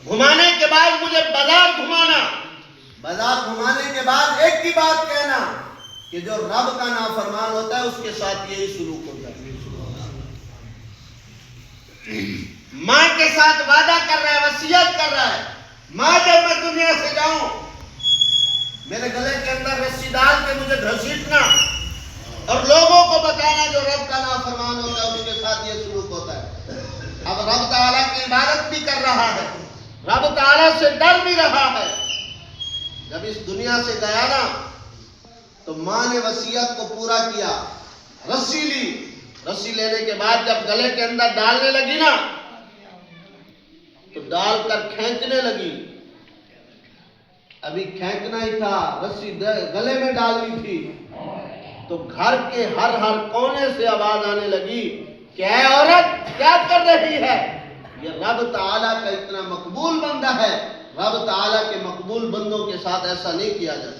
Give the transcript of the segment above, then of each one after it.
گھمانے کے بعد مجھے بازار گھمانا، بازار گھمانے کے بعد ایک ہی بات کہنا کہ جو رب کا نافرمان ہوتا ہے اس کے ساتھ یہی سلوک ہوتا ہے۔ ماں کے ساتھ وعدہ کر رہا ہے، وصیت کر رہا ہے، ماں جب میں دنیا سے جاؤں میرے گلے کے اندر رسی ڈال کے مجھے گھسیٹنا اور لوگوں کو بتانا جو رب کا نافرمان ہوتا ہے اس کے ساتھ یہ سلوک ہوتا ہے۔ اب رب تعالیٰ کی عبادت بھی کر رہا ہے، رب تعالیٰ سے ڈر بھی رہا ہے، جب اس دنیا سے گیا نا تو ماں نے وصیت کو پورا کیا، رسی لی، رسی لینے کے بعد جب گلے کے اندر ڈالنے لگی نا تو ڈال کر کھینچنے لگی، ابھی کھینچنا ہی تھا، رسی گلے میں ڈالنی تھی تو گھر کے ہر کونے سے آواز آنے لگی کہ اے عورت کیا کر رہی ہے؟ یہ رب تعالیٰ کا اتنا مقبول بندہ ہے، رب تعالیٰ کے مقبول بندوں کے ساتھ ایسا نہیں کیا جاتا۔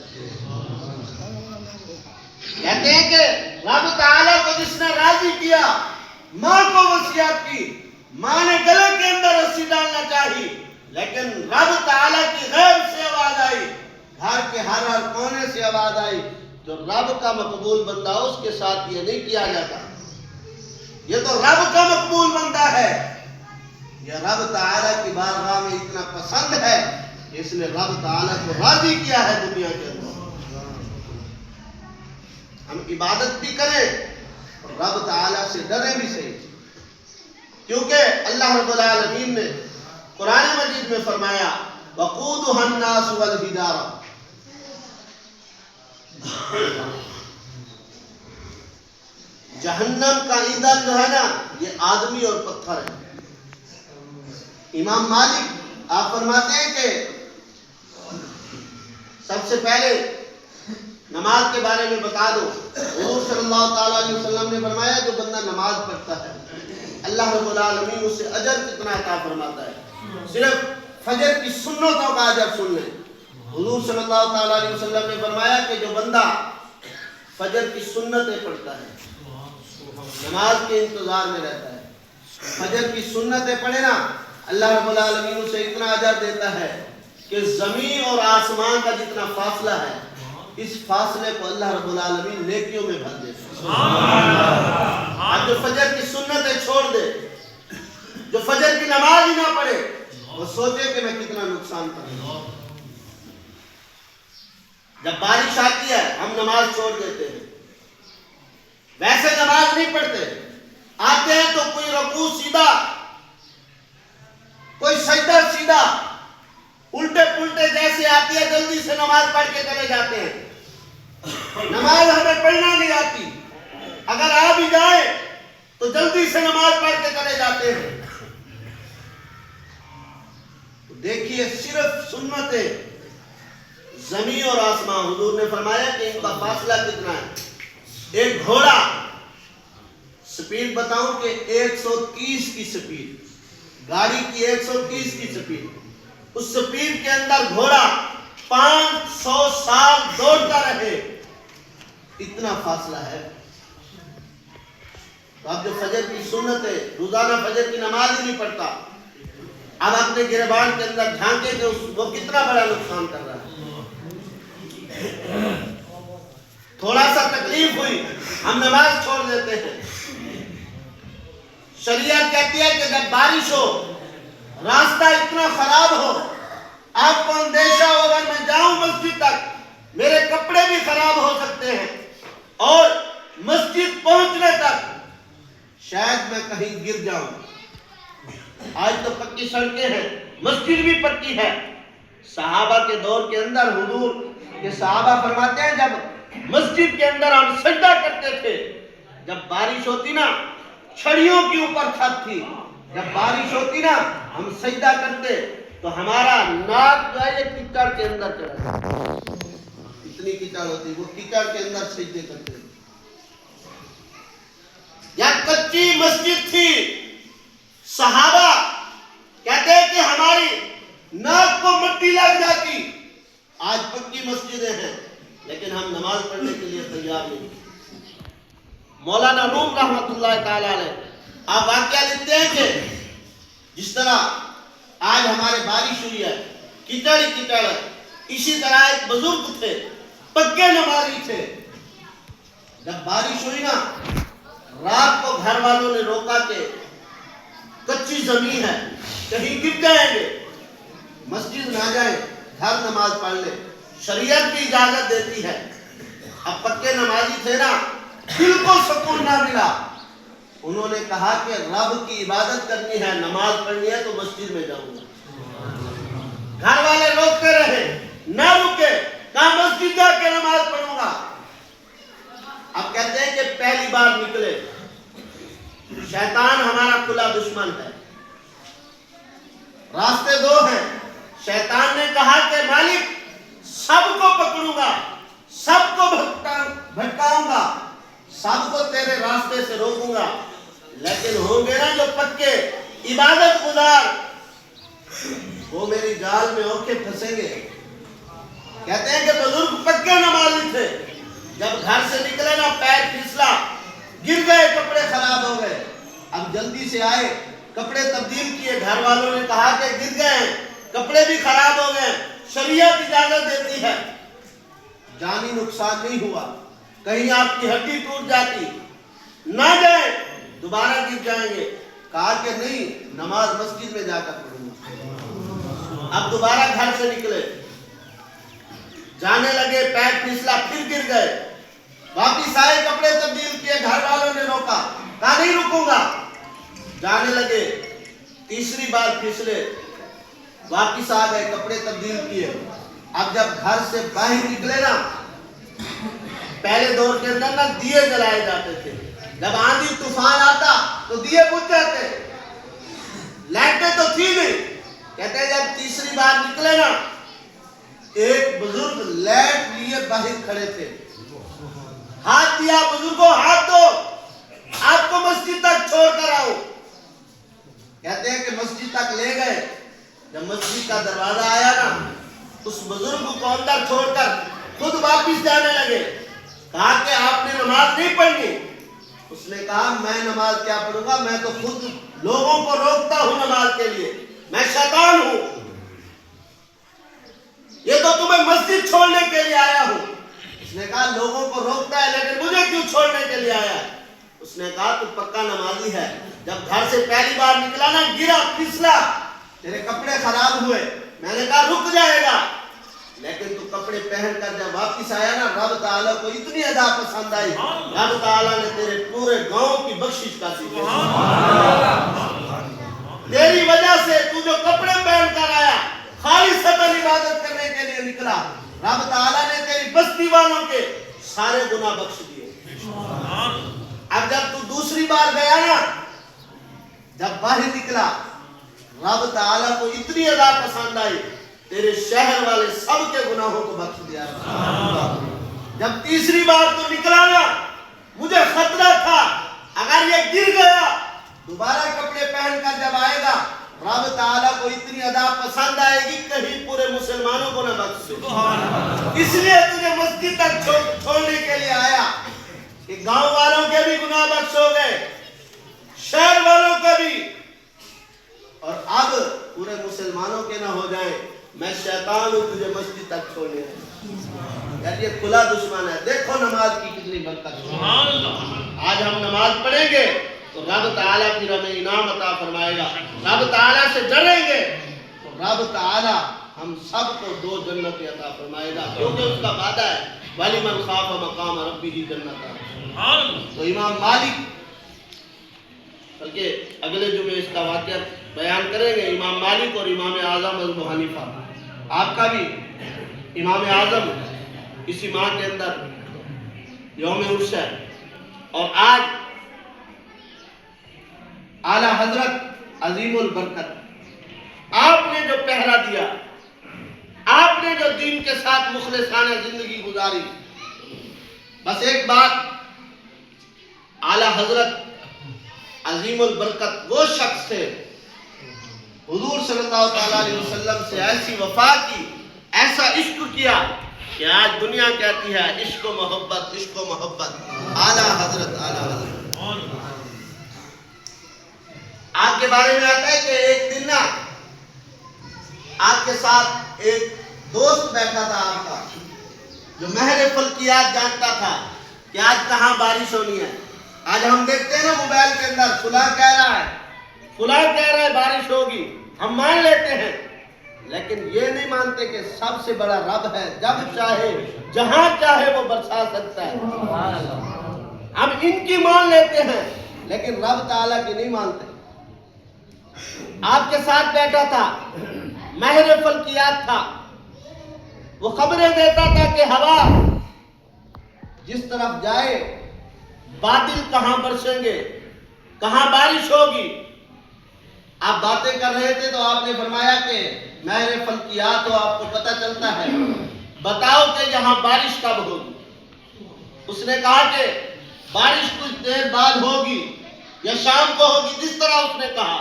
کہتے ہیں کہ رب تعالیٰ کو جس نے راضی کیا، ماں کو وصیت کی، ماں نے گلے کے اندر رسی ڈالنا چاہی لیکن رب تعالیٰ کی غیب سے آواز آئی، گھر کے ہر کونے سے آواز آئی، جو رب کا مقبول بندہ اس کے ساتھ یہ نہیں کیا جاتا، یہ تو رب کا مقبول بندہ ہے، یہ رب تعالیٰ کی بارگاہ میں اتنا پسند ہے کہ اس نے رب تعالیٰ کو راضی کیا ہے دنیا کے اندر۔ ہم عبادت بھی کریں اور رب تعالیٰ سے ڈریں بھی صحیح، کیونکہ اللہ رب العالمین نے قرآن مجید میں فرمایا وَقُودُهَا النَّاسُ وَالْحِجَارَةُ، جہنم کا ایندھن جو ہے نا یہ آدمی اور پتھر ہے۔ امام مالک آپ فرماتے ہیں کہ سب سے پہلے نماز کے بارے میں بتا دو، حضور صلی اللہ تعالیٰ علیہ وسلم نے فرمایا جو بندہ نماز پڑھتا ہے اللہ رب العالمین اسے اجر کتنا عطا فرماتا ہے، صرف فجر کی سنتوں کا اجر سن لیں۔ حضور صلی اللہ تعالیٰ علیہ وسلم نے فرمایا کہ جو بندہ فجر کی سنتیں پڑھتا ہے، نماز کے انتظار میں رہتا ہے، فجر کی سنتیں پڑھے نا اللہ رب العالمین اسے اتنا اجر دیتا ہے کہ زمین اور آسمان کا جتنا فاصلہ ہے اس فاصلے کو اللہ رب العالمین نیکیوں میں بھر دیتا ہے۔ اب جو فجر کی سنتیں چھوڑ دے، جو فجر کی نماز ہی نہ پڑھے، وہ سوچے کہ میں کتنا نقصان کروں۔ جب بارش آتی ہے ہم نماز چھوڑ دیتے ہیں، ویسے نماز نہیں پڑھتے، آتے ہیں تو کوئی رکوع سیدھا، کوئی سجدہ سیدھا، الٹے پلٹے جیسے آتی ہے جلدی سے نماز پڑھ کے چلے جاتے ہیں۔ نماز ہمیں پڑھنا نہیں آتی، اگر آ بھی جائے تو جلدی سے نماز پڑھ کے چلے جاتے ہیں۔ دیکھیے صرف سنتیں زمین اور آسمان، حضور نے فرمایا کہ ان کا فاصلہ کتنا ہے۔ ایک گھوڑا، سپیڈ بتاؤں کہ 130 کی سپیڈ، گاڑی کی 130 کی سپیڈ، اس سپیڈ کے اندر گھوڑا 500 سال دوڑتا رہے، اتنا فاصلہ ہے۔ تو اب جو فجر کی سنت ہے، روزانہ فجر کی نماز ہی نہیں پڑھتا، اب اپنے گریبان کے اندر جھانکے کہ وہ کتنا بڑا نقصان کر رہا ہے۔ تھوڑا سا تکلیف ہوئی ہم نماز چھوڑ دیتے ہیں۔ شریعت کہتی ہے کہ جب بارش ہو، راستہ اتنا خراب ہو، آپ کو اندیشہ ہو اگر میں جاؤں مسجد تک میرے کپڑے بھی خراب ہو سکتے ہیں اور مسجد پہنچنے تک شاید میں کہیں گر جاؤں۔ آج تو پکی سڑکیں ہیں، مسجد بھی پکی ہے۔ صحابہ کے دور کے اندر حضور کے صحابہ فرماتے ہیں جب مسجد کے اندر ہم سجدہ کرتے تھے، جب بارش ہوتی نا، چھڑیوں کے اوپر چھت تھی، جب بارش ہوتی نا ہم سجدہ کرتے تو ہمارا ناک جو ہے یہ کیچڑ کے اندر چلا جاتا، اتنی کیچڑ ہوتی، وہ کیچڑ کے اندر سجدے کرتے۔ یا کچی مسجد تھی، صحابہ کہتے ہیں کہ ہماری ناک کو مٹی لگ جاتی، آج پکی مسجدیں ہیں لیکن ہم نماز پڑھنے کے لیے تیار نہیں۔ مولانا روم رحمت اللہ تعالیٰ علیہ آپ واقعہ لکھتے ہیں کہ جس طرح آج ہمارے بارش ہوئی ہے، کیچڑ ہی کیچڑ ہے۔ اسی طرح ایک بزرگ تھے، پکے نمازی تھے، جب بارش ہوئی نا رات کو گھر والوں نے روکا کہ کچی زمین ہے کہیں گر جائیں گے، مسجد نہ جائیں، گھر نماز پڑھ لیں، شریعت بھی اجازت دیتی ہے۔ اب پکے نمازی تھے نا، دل کو سکون نہ ملا، انہوں نے کہا کہ رب کی عبادت کرنی ہے، نماز پڑھنی ہے تو مسجد میں جاؤں گا۔ گھر والے روکتے رہے، نہ رکے، کہا مسجد جا کے نماز پڑھوں گا۔ اب کہتے ہیں کہ پہلی بار نکلے، شیطان ہمارا کھلا دشمن ہے، راستے دو ہیں۔ شیطان نے کہا کہ مالک سب کو پکڑوں گا، سب کو بھٹکاؤں گا، سب کو تیرے راستے سے روکوں گا، لیکن ہوں گے نا جو پکے عبادت گزار، وہ میری جال میں اوکھے پھنسیں گے۔ کہتے ہیں کہ بزرگ پکے نمازی تھے، جب گھر سے نکلے نا پیر پھسلا، گر گئے، کپڑے خراب ہو گئے۔ اب جلدی سے آئے، کپڑے تبدیل کیے، گھر والوں نے کہا کہ گر گئے ہیں، کپڑے بھی خراب ہو گئے، شریعت اجازت دیتی ہے، جانی نقصان نہیں ہوا، کہیں آپ کی ہڈی ٹوٹ جاتی، نہ جائیں، دوبارہ گر جائیں گے۔ کہا کہ نہیں، نماز مسجد میں جا کر پڑھوں گا۔ اب دوبارہ گھر سے نکلے، جانے لگے، پیر پھسلا، پھر گر گئے، واپس آئے، کپڑے تبدیل کیے، گھر والوں نے روکا، کہا نہیں رکوں گا، جانے لگے، تیسری بار پھسلے، واپس آ گئے، کپڑے تبدیل کیے۔ اب جب گھر سے باہر نکلے نا، پہلے دور کے اندر نا دیے جلائے جاتے تھے، جب آندھی طوفان آتا تو دیے بجھ جاتے، لائٹیں تو تھی نہیں۔ کہتے ہیں جب تیسری بار نکلے نا، ایک بزرگ لائٹ لیے باہر کھڑے تھے، ہاتھ دیا، بزرگوں ہاتھ دو، آپ کو مسجد تک چھوڑ کر آؤ۔ کہتے ہیں کہ مسجد تک لے گئے، جب مسجد کا دروازہ آیا نا، اس بزرگ کو اندر چھوڑ کر خود واپس جانے لگے۔ کہا کہ آپ نے نماز نہیں پڑھنی؟ اس نے کہا میں نماز کیا پڑھوں گا، میں تو خود لوگوں کو روکتا ہوں نماز کے لیے، میں شیطان ہوں، یہ تو تمہیں مسجد چھوڑنے کے لیے آیا ہوں۔ اس نے کہا لوگوں کو روکتا ہے لیکن مجھے کیوں چھوڑنے کے لیے آیا ہے؟ اس نے کہا تو پکا نمازی ہے، جب گھر سے پہلی بار نکلا نا، گرا، پھسلا، تیرے کپڑے خراب ہوئے، میں نے کہا رک جائے گا، لیکن تو کپڑے پہن کر جب واپس آیا نا، رب تعالیٰ کو اتنی ادا پسند آئی، رب تعالیٰ نے تیرے پورے گاؤں کی بخشش کر دی۔ تیری وجہ سے تو جو کپڑے پہن کر آیا، خالصتاً عبادت کرنے کے لیے نکلا، رب تعالیٰ نے تیری بستی والوں کے سارے گناہ بخش دیے۔ اب جب تو دوسری بار گیا نا، جب باہر نکلا، رب تعالیٰ کو اتنی ادا پسند آئی، تیرے شہر والے سب کے گناہوں کو بخش دیا۔ جب تیسری بار تو نکلا نا، مجھے خطرہ تھا اگر یہ گر گیا، دوبارہ کپڑے پہن کر جب آئے گا، رب تعالیٰ کو اتنی ادا پسند آئے گی کہیں پورے مسلمانوں کو نہ بخش دے۔ اس لیے تجھے مسجد تک چھوڑنے کے لیے آیا کہ گاؤں والوں کے بھی گناہ بخش ہو گئے، شہر والوں کا بھی، اور اب پورے مسلمانوں کے نہ ہو جائیں، میں شیطان ہوں، تجھے مسجد تک چھوڑنے ہے۔ یار یہ کھلا دشمن ہے۔ دیکھو نماز کی کتنی برکت ہے۔ آج ہم نماز پڑھیں گے تو رب تعالیٰ پھر ہمیں انعام عطا فرمائے گا، رب تعالیٰ سے ڈریں گے تو رب تعالیٰ ہم سب کو 2 جنتیں عطا فرمائے گا، کیونکہ اس کا وعدہ ہے وَلِمَنْ خَافَ مَقَامَ رَبِّهِ جَنَّتَانِ۔ تو امام مالک، بلکہ اگلے جمعے اس کا واقعہ بیان کریں گے، امام مالک اور امام اعظم ابو حنیفہ، آپ کا بھی امام اعظم اسی ماہ کے اندر یوم عرس ہے، اور آج اعلیٰ حضرت عظیم البرکت، آپ نے جو پہرا دیا، آپ نے جو دین کے ساتھ مخلصانہ زندگی گزاری، بس ایک بات، اعلیٰ حضرت عظیم البرکت وہ شخص تھے، حضور صلی اللہ علیہ وسلم سے ایسی وفا کی، ایسا عشق کیا کہ آج دنیا کہتی ہے عشق و محبت، عشق و محبت، اعلیٰ حضرت، اعلیٰ حضرت۔ آپ کے بارے میں آتا ہے کہ ایک دن نا آپ کے ساتھ ایک دوست بیٹھا تھا آپ کا جو ماہر فلکیات جانتا تھا کہ آج کہاں بارش ہونی ہے. آج ہم دیکھتے ہیں نا موبائل کے اندر فلاں کہہ رہا ہے بارش ہوگی، ہم مان لیتے ہیں، لیکن یہ نہیں مانتے کہ سب سے بڑا رب ہے، جب چاہے جہاں چاہے وہ برسا سکتا ہے. ہم ان کی مان لیتے ہیں لیکن رب تعالیٰ کی نہیں مانتے. آپ کے ساتھ بیٹھا تھا، ماہر فلکیات تھا، وہ خبریں دیتا تھا کہ ہوا جس طرف جائے بادل کہاں برسیں گے، کہاں بارش ہوگی. آپ باتیں کر رہے تھے تو آپ نے فرمایا کہ ماہر فلکیات ہو، آپ کو پتہ چلتا ہے، بتاؤ کہ یہاں بارش کب ہوگی. اس نے کہا کہ بارش کچھ دیر بعد ہوگی یا شام کو ہوگی، جس طرح اس نے کہا.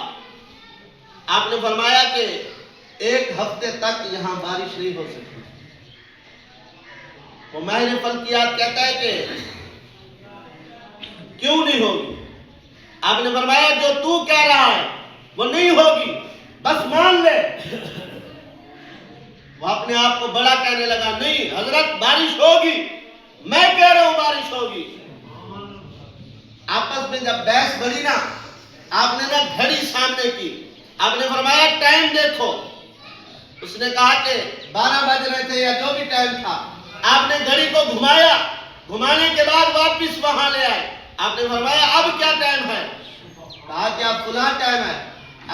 آپ نے فرمایا کہ 1 ہفتے تک یہاں بارش نہیں ہو سکتی. وہ ماہر فلکیات کہتا ہے کہ کیوں نہیں ہوگی؟ آپ نے فرمایا جو تو کہہ رہا ہے وہ نہیں ہوگی، بس مان لے. وہ اپنے آپ کو بڑا کہنے لگا، نہیں حضرت بارش ہوگی، میں کہہ رہا ہوں بارش ہوگی. آپس میں جب بحث بڑھی نا، آپ نے نا گھڑی سامنے کی، آپ نے فرمایا ٹائم دیکھو. اس نے کہا کہ 12 بج رہے تھے یا جو بھی ٹائم تھا. آپ نے گھڑی کو گھمایا، گھمانے کے بعد واپس وہاں لے آئے. آپ نے فرمایا اب کیا ٹائم ہے؟ کہا کہ اب فلاں ٹائم ہے.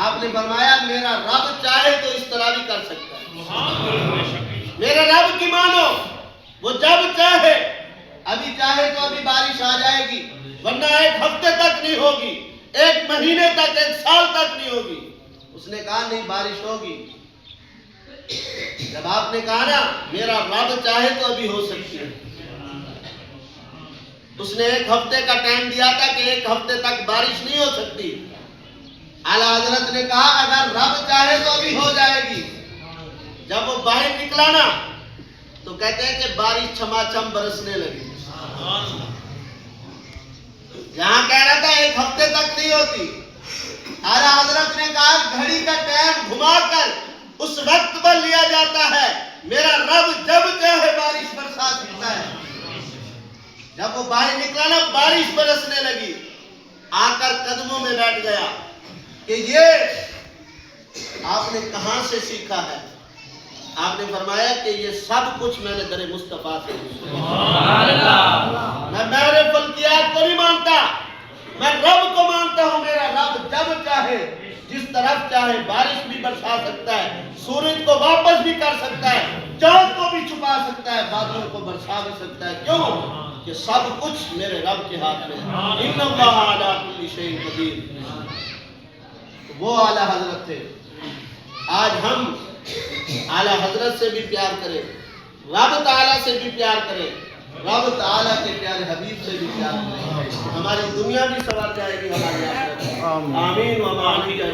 آپ نے فرمایا میرا رب چاہے تو اس طرح بھی کر سکتا ہے. میرے رب کی مانو، وہ جب چاہے، ابھی چاہے تو ابھی بارش آ جائے گی، ورنہ 1 ہفتے تک نہیں ہوگی، 1 مہینے تک، 1 سال تک نہیں ہوگی. اس نے کہا نہیں بارش ہوگی. جب آپ نے کہا نا میرا رب چاہے تو ابھی ہو سکتی ہے، اس نے 1 ہفتے کا ٹائم دیا تھا کہ 1 ہفتے تک بارش نہیں ہو سکتی. اعلیٰ حضرت نے کہا اگر رب چاہے تو ابھی ہو جائے گی. جب وہ باہر نکلا نا تو کہتے ہیں کہ بارش چھما چھم برسنے لگی. یہاں کہہ رہا تھا 1 ہفتے تک نہیں ہوتی. اعلیٰ حضرت نے کہا گھڑی کا ٹائم گھما کر اس وقت پر لیا جاتا ہے، میرا رب جب چاہے بارش برسا سکتا ہے. جب وہ باہر نکلا نا بارش برسنے لگی. آ کر قدموں میں بیٹھ گیا کہ یہ آپ نے کہاں سے سیکھا ہے؟ آپ نے فرمایا کہ یہ سب کچھ میں نے در مصطفیٰ سے سیکھا. میں ماہر فلکیات کو نہیں مانتا، میں رب کو مانتا ہوں. میرا رب جب چاہے جس طرف چاہے بارش بھی برسا سکتا ہے، سورج کو واپس بھی کر سکتا ہے، چاند کو بھی چھپا سکتا ہے، بادلوں کو برسا بھی سکتا ہے. کیوں؟ کہ سب کچھ میرے رب کے ہاتھ میں ہے. ان اللہ علی کل شیء قدیر. وہ اعلیٰ حضرت تھے. آج ہم اعلیٰ حضرت سے بھی پیار کریں، رب تعالیٰ سے بھی پیار کریں، رب تعالیٰ کے پیارے حبیب سے بھی پیار کریں. ہماری دنیا بھی سنور جائے گی، ہماری آخرت. آمین و آمین.